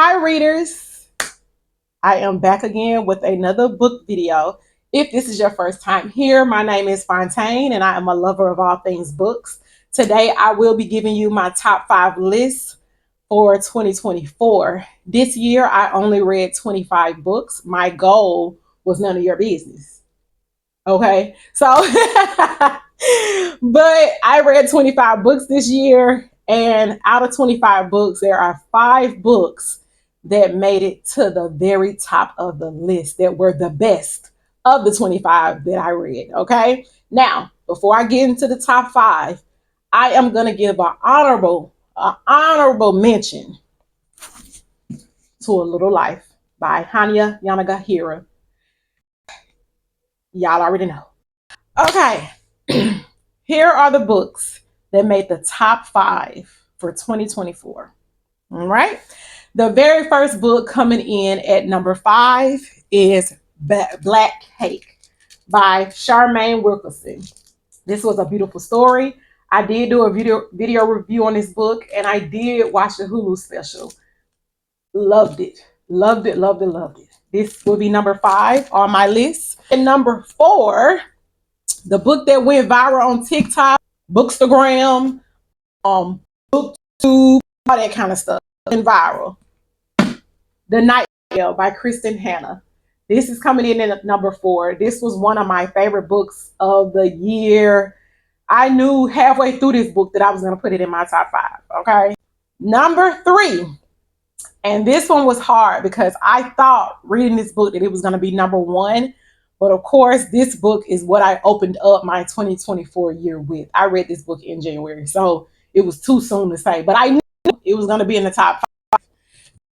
Hi readers, I am back again with another book video. If this is your first time here, my name is Fontaine and I am a lover of all things books. Today I will be giving you my top 5 lists for 2024. This year I only read 25 books. My goal was none of your business. Okay, so but I read 25 books this year, and out of 25 books, there are 5 books that made it to the very top of the list that were the best of the 25 that I read. Okay, now before I get into the top 5, I am going to give an honorable mention to A Little Life by Hannah Yanagihira. Y'all already know. Okay, here are the books that made the top 5 for 2024. All right. The very first book coming in at number 5 is Black Cake by Charmaine Wilkerson. This was a beautiful story. I did do a video review on this book, and I did watch the Hulu special. Loved it. Loved it, loved it, loved it. This will be number 5 on my list. And number 4, the book that went viral on TikTok, Bookstagram, BookTube, all that kind of stuff, went viral. The Nightingale by Kristin Hannah. This is coming in at number 4. This was one of my favorite books of the year. I knew halfway through this book that I was going to put it in my top 5. Okay. Number 3. And this one was hard because I thought reading this book that it was going to be number 1. But of course, this book is what I opened up my 2024 year with. I read this book in January, so it was too soon to say. But I knew it was going to be in the top 5.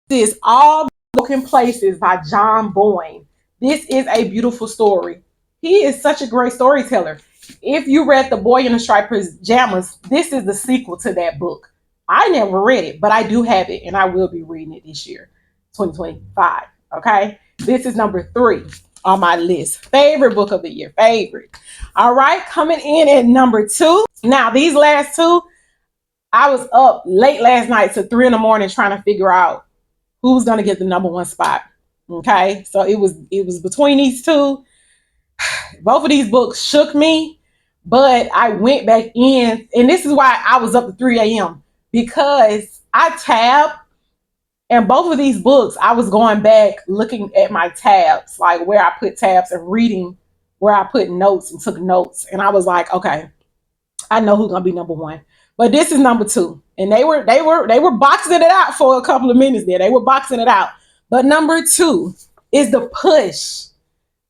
This is All Broken Places by John Boyne. This is a beautiful story. He is such a great storyteller. If you read The Boy in the Striped Pajamas, this is the sequel to that book. I never read it, but I do have it, and I will be reading it this year, 2025. Okay, this is number 3 on my list. Favorite book of the year. Favorite. All right, coming in at number 2. Now, these last 2, I was up late last night to 3 in the morning trying to figure out who's going to get the number 1 spot. Okay, so it was between these 2. Both of these books shook me, but I went back in, and this is why I was up to 3 a.m. because I tabbed. And both of these books, I was going back looking at my tabs, like where I put tabs, and reading where I put notes and took notes. And I was like, okay, I know who's gonna be number 1. But this is number 2. And they were boxing it out for a couple of minutes there. They were boxing it out. But number 2 is The Push.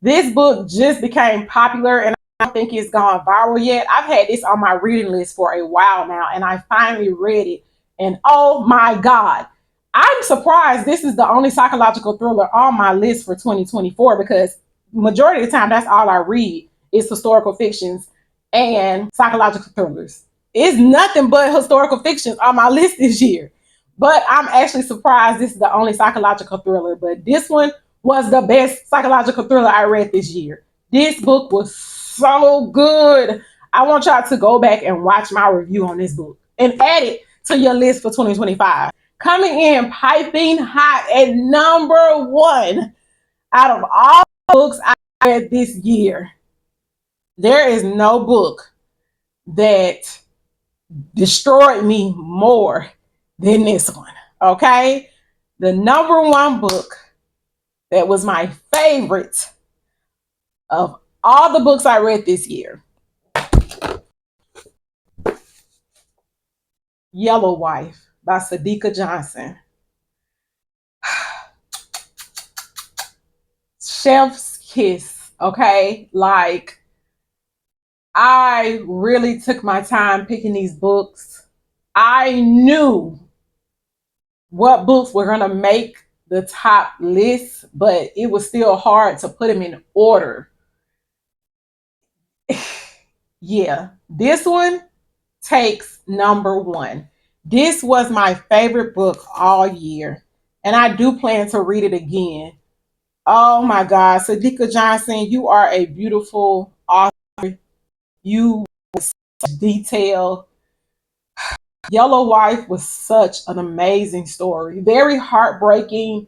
This book just became popular, and I don't think it's gone viral yet. I've had this on my reading list for a while now, and I finally read it. And oh my God. I'm surprised this is the only psychological thriller on my list for 2024, because majority of the time that's all I read is historical fictions and psychological thrillers. It's nothing but historical fictions on my list this year. But I'm actually surprised this is the only psychological thriller. But this one was the best psychological thriller I read this year. This book was so good. I want y'all to go back and watch my review on this book and add it to your list for 2025. Coming in piping hot at number 1 out of all books I read this year. There is no book that destroyed me more than this one. Okay? The number 1 book that was my favorite of all the books I read this year. Yellow Wife by Sadika Johnson. Chef's kiss, okay? Like, I really took my time picking these books. I knew what books were going to make the top list, but it was still hard to put them in order. Yeah, this one takes number 1. This was my favorite book all year, and I do plan to read it again. Oh my God, Sadika Johnson, you are a beautiful author. You with such detail. Yellow Wife was such an amazing story. Very heartbreaking.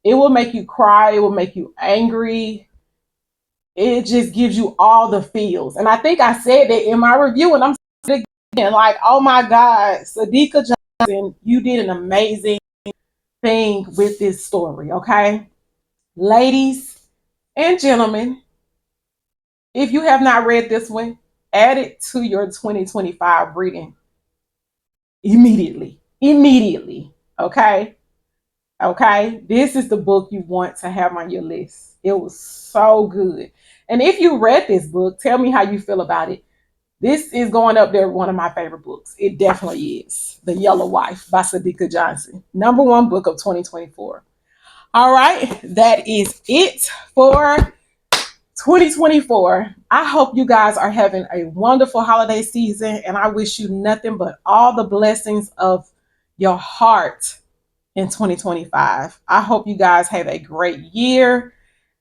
It will make you cry. It will make you angry. It just gives you all the feels. And I think I said that in my review, and I'm saying it again, like, oh my God, Sadika Johnson, you did an amazing thing with this story, okay? Ladies and gentlemen, if you have not read this one, add it to your 2025 reading immediately. Immediately, okay? Okay, this is the book you want to have on your list. It was so good. And if you read this book, tell me how you feel about it. This is going up there, one of my favorite books. It definitely is. The Yellow Wife by Sadika Johnson. Number one book of 2024. All right, that is it for 2024. I hope you guys are having a wonderful holiday season, and I wish you nothing but all the blessings of your heart in 2025. I hope you guys have a great year,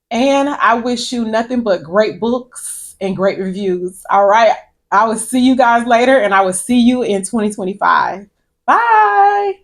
and I wish you nothing but great books and great reviews. All right. I will see you guys later, and I will see you in 2025. Bye.